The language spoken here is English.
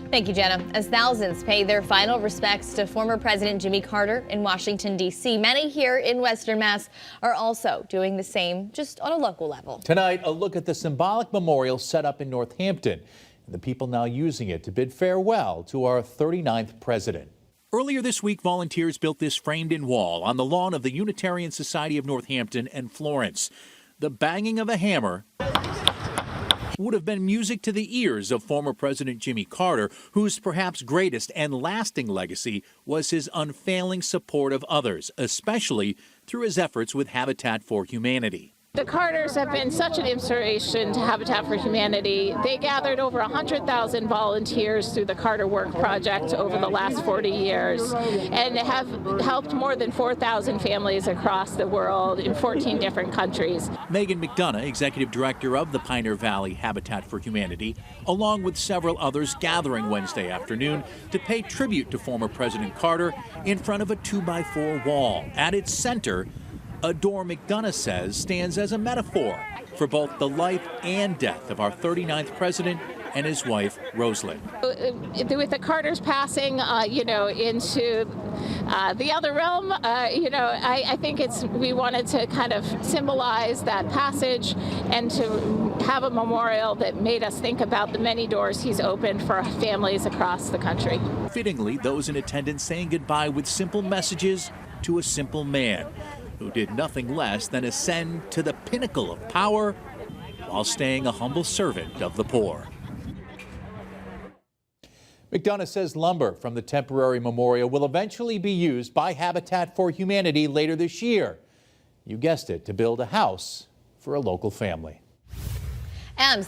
Thank you, Jenna. As thousands pay their final respects to former President Jimmy Carter in Washington, D.C., many here in Western Mass are also doing the same, just on a local level. Tonight, a look at the symbolic memorial set up in Northampton and the people now using it to bid farewell to our 39th president. Earlier this week, volunteers built this framed-in wall on the lawn of the Unitarian Society of Northampton and Florence. The banging of a hammer would have been music to the ears of former President Jimmy Carter, whose perhaps greatest and lasting legacy was his unfailing support of others, especially through his efforts with Habitat for Humanity. The Carters have been such an inspiration to Habitat for Humanity. They gathered over 100,000 volunteers through the Carter Work Project over the last 40 years and have helped more than 4,000 families across the world in 14 different countries. Megan McDonough, executive director of the Pioneer Valley Habitat for Humanity, along with several others gathering Wednesday afternoon to pay tribute to former President Carter in front of a 2x4 wall. At its center, a door McDonough says stands as a metaphor for both the life and death of our 39th president and his wife, Rosalind. With the Carters passing, into the other realm, I think we wanted to kind of symbolize that passage and to have a memorial that made us think about the many doors he's opened for families across the country. Fittingly, those in attendance saying goodbye with simple messages to a simple man who did nothing less than ascend to the pinnacle of power while staying a humble servant of the poor. McDonough says lumber from the temporary memorial will eventually be used by Habitat for Humanity later this year. You guessed it, to build a house for a local family. And